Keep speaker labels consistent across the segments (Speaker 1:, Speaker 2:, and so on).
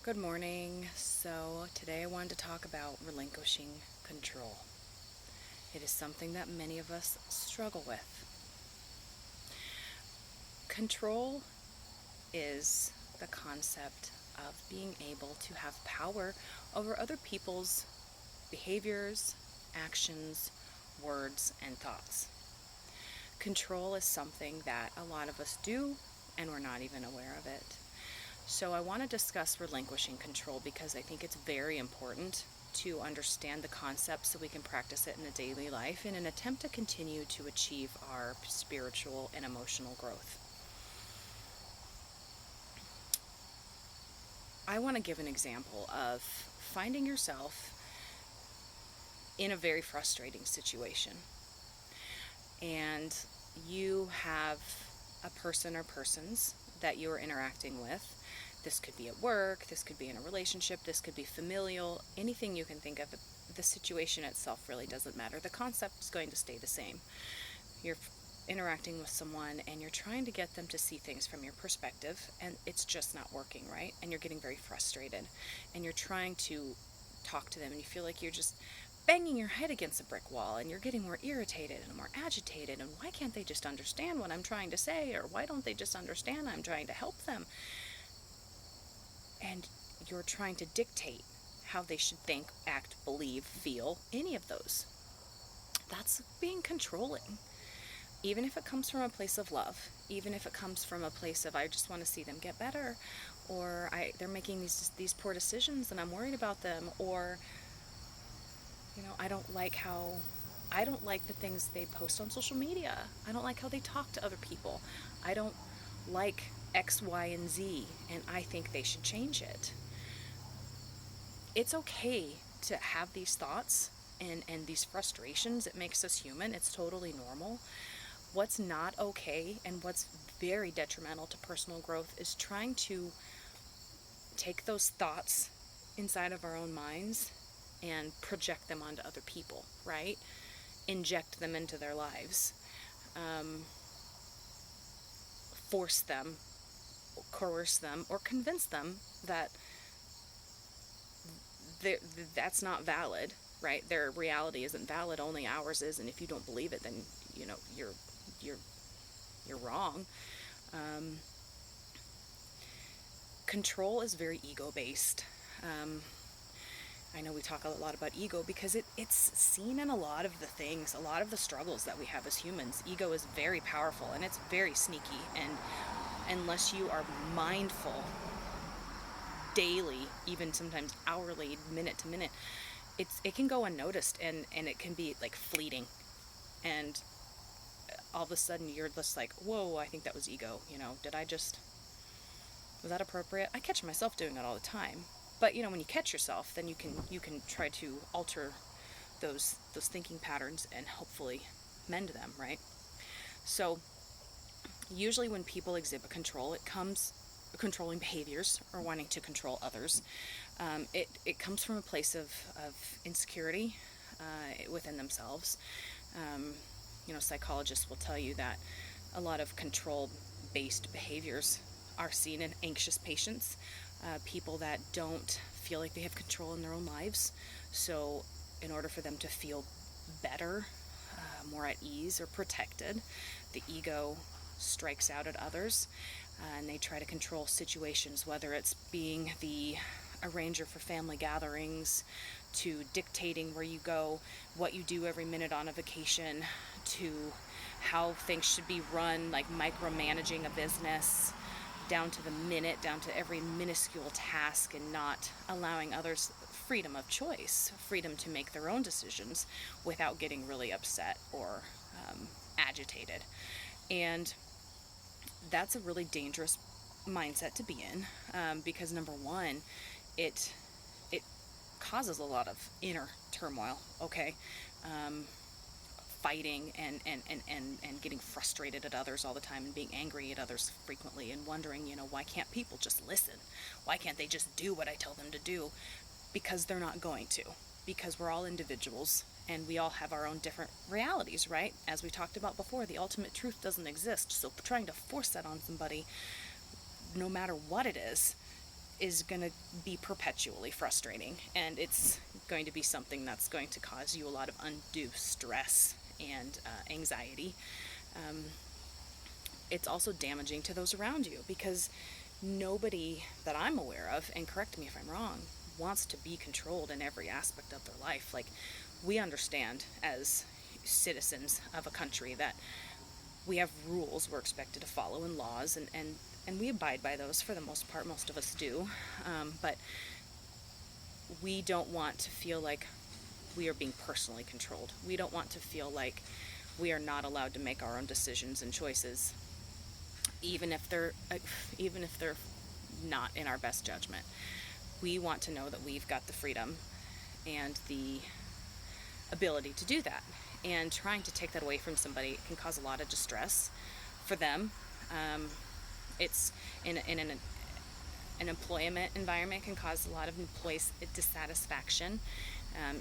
Speaker 1: Good morning. So today I wanted to talk about relinquishing control. It is something that many of us struggle with. Control is the concept of being able to have power over other people's behaviors, actions, words, and thoughts. Control is something that a lot of us do and we're not even aware of it. So I want to discuss relinquishing control because I think it's very important to understand the concept so we can practice it in a daily life in an attempt to continue to achieve our spiritual and emotional growth. I want to give an example of finding yourself in a very frustrating situation, and you have a person or persons that you are interacting with. This could be at work, this could be in a relationship, this could be familial, anything you can think of. The situation itself really doesn't matter. The concept is going to stay the same. You're interacting with someone and you're trying to get them to see things from your perspective, and it's just not working, right? And you're getting very frustrated, and you're trying to talk to them, and you feel like you're just banging your head against a brick wall, and you're getting more irritated and more agitated, and why can't they just understand what I'm trying to say, or why don't they just understand I'm trying to help them? And you're trying to dictate how they should think, act, believe, feel, any of those. That's being controlling. Even if it comes from a place of love, even if it comes from a place of I just want to see them get better, or they're making these poor decisions and I'm worried about them, or I don't like the things they post on social media. I don't like how they talk to other people. I don't like X, Y, and Z, and I think they should change it. It's okay to have these thoughts and these frustrations. It makes us human. It's totally normal. What's not okay and what's very detrimental to personal growth is trying to take those thoughts inside of our own minds and project them onto other people, right? Inject them into their lives. Force them, coerce them, or convince them that that's not valid, right? Their reality isn't valid, only ours is, and if you don't believe it, then you're wrong. Control is very ego-based. I know we talk a lot about ego because it's seen in a lot of the things, a lot of the struggles that we have as humans. Ego is very powerful and it's very sneaky, and unless you are mindful daily, even sometimes hourly, minute to minute, it can go unnoticed, and it can be like fleeting, and all of a sudden you're just like, whoa, I think that was ego. Was that appropriate? I catch myself doing it all the time. But when you catch yourself, then you can try to alter those thinking patterns and hopefully mend them, right? So usually when people exhibit control, it comes controlling behaviors or wanting to control others. It comes from a place of insecurity within themselves. Psychologists will tell you that a lot of control-based behaviors are seen in anxious patients, people that don't feel like they have control in their own lives. So in order for them to feel better, more at ease or protected, the ego strikes out at others, and they try to control situations, whether it's being the arranger for family gatherings, to dictating where you go, what you do every minute on a vacation, to how things should be run, like micromanaging a business, down to the minute, down to every minuscule task, and not allowing others freedom of choice, freedom to make their own decisions without getting really upset or agitated. And that's a really dangerous mindset to be in, because number one, it causes a lot of inner turmoil, okay? Fighting and getting frustrated at others all the time, and being angry at others frequently, and wondering, why can't people just listen? Why can't they just do what I tell them to do? Because they're not going to. Because we're all individuals and we all have our own different realities, right? As we talked about before, the ultimate truth doesn't exist. So trying to force that on somebody, no matter what it is, is going to be perpetually frustrating, and it's going to be something that's going to cause you a lot of undue stress and anxiety. It's also damaging to those around you, because nobody that I'm aware of, and correct me if I'm wrong, wants to be controlled in every aspect of their life. Like, we understand as citizens of a country that we have rules we're expected to follow, and laws, and we abide by those for the most part. Most of us do. But we don't want to feel like we are being personally controlled. We don't want to feel like we are not allowed to make our own decisions and choices, even if they're not in our best judgment. We want to know that we've got the freedom and the ability to do that. And trying to take that away from somebody can cause a lot of distress for them. It's in an employment environment, can cause a lot of employees dissatisfaction.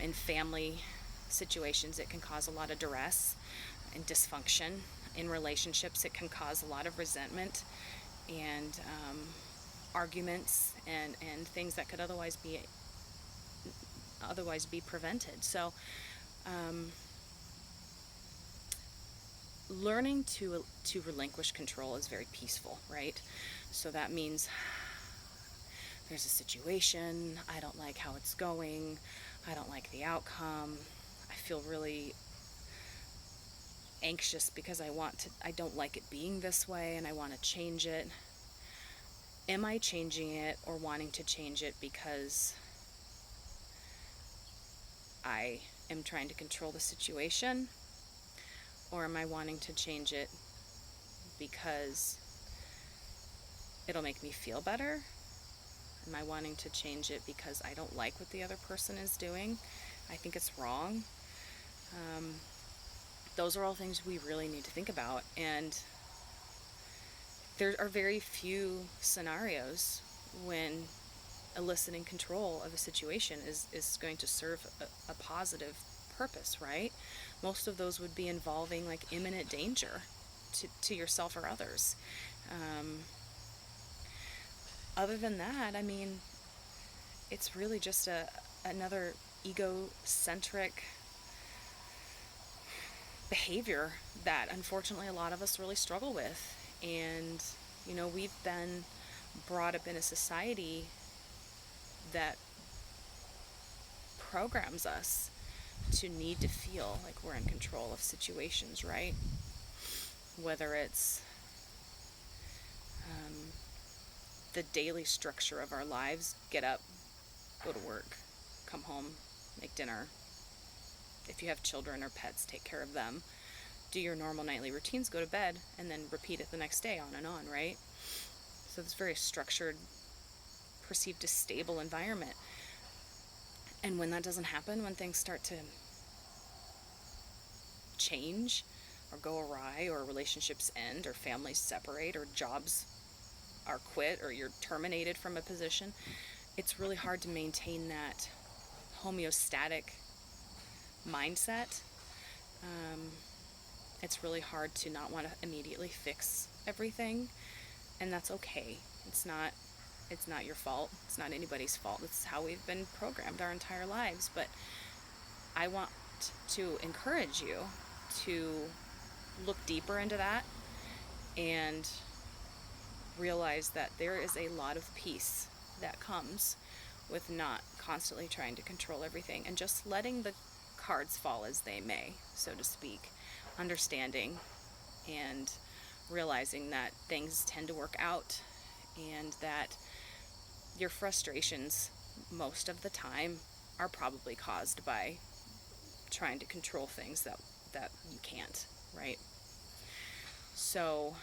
Speaker 1: In family situations, it can cause a lot of duress and dysfunction. In relationships, it can cause a lot of resentment and arguments and things that could otherwise be prevented. So learning to relinquish control is very peaceful, right? So that means there's a situation, I don't like how it's going, I don't like the outcome, I feel really anxious because I don't like it being this way and I want to change it. Am I changing it or wanting to change it because I am trying to control the situation? Or am I wanting to change it because it'll make me feel better? Am I wanting to change it because I don't like what the other person is doing? I think it's wrong. Those are all things we really need to think about. And there are very few scenarios when eliciting control of a situation is going to serve a positive purpose, right? Most of those would be involving like imminent danger to yourself or others. Other than that, I mean, it's really just another egocentric behavior that unfortunately a lot of us really struggle with. And, we've been brought up in a society that programs us to need to feel like we're in control of situations, right? Whether it's the daily structure of our lives: get up, go to work, come home, make dinner. If you have children or pets, take care of them. Do your normal nightly routines, go to bed, and then repeat it the next day, on and on, right? So it's very structured, perceived as stable environment. And when that doesn't happen, when things start to change or go awry, or relationships end, or families separate, or jobs are quit, or you're terminated from a position, it's really hard to maintain that homeostatic mindset. It's really hard to not want to immediately fix everything, and that's okay. It's not your fault. It's not anybody's fault. It's how we've been programmed our entire lives. But I want to encourage you to look deeper into that and realize that there is a lot of peace that comes with not constantly trying to control everything and just letting the cards fall as they may, so to speak. Understanding and realizing that things tend to work out, and that your frustrations most of the time are probably caused by trying to control things that you can't, right? So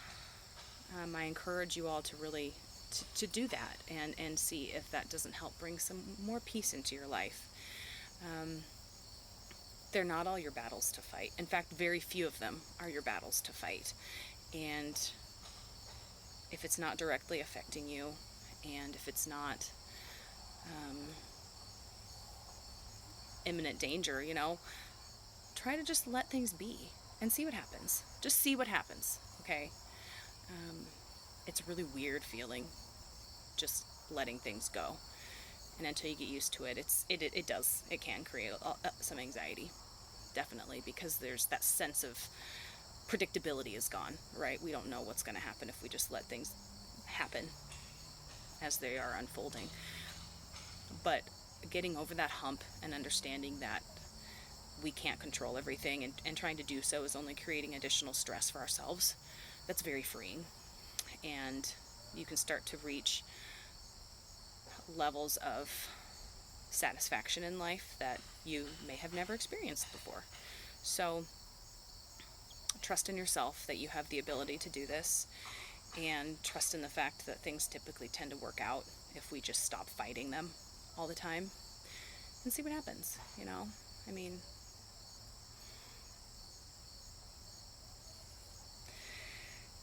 Speaker 1: I encourage you all to really to do that and see if that doesn't help bring some more peace into your life. They're not all your battles to fight. In fact, very few of them are your battles to fight. And if it's not directly affecting you, and if it's not imminent danger, try to just let things be and see what happens. Just see what happens, okay? It's a really weird feeling, just letting things go. And until you get used to it, it can create some anxiety, definitely, because there's that sense of predictability is gone, right? We don't know what's going to happen if we just let things happen as they are unfolding. But getting over that hump and understanding that we can't control everything, and trying to do so is only creating additional stress for ourselves, that's very freeing. And you can start to reach levels of satisfaction in life that you may have never experienced before. So trust in yourself that you have the ability to do this, and trust in the fact that things typically tend to work out if we just stop fighting them all the time and see what happens, you know? I mean,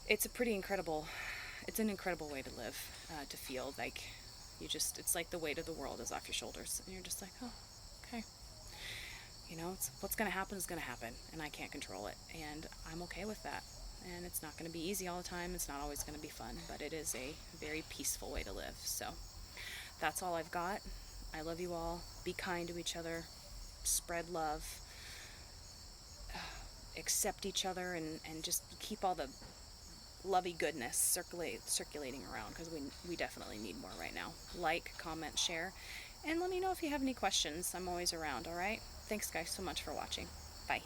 Speaker 1: it's an incredible way to live, to feel like it's like the weight of the world is off your shoulders, and you're just like, oh, okay. You know, what's going to happen is going to happen, and I can't control it, and I'm okay with that. And it's not going to be easy all the time. It's not always going to be fun, but it is a very peaceful way to live. So that's all I've got. I love you all. Be kind to each other. Spread love. Accept each other, and just keep all the lovey goodness circulating around, because we definitely need more right now. Like, comment, share, and let me know if you have any questions. I'm always around, all right? Thanks, guys, so much for watching. Bye.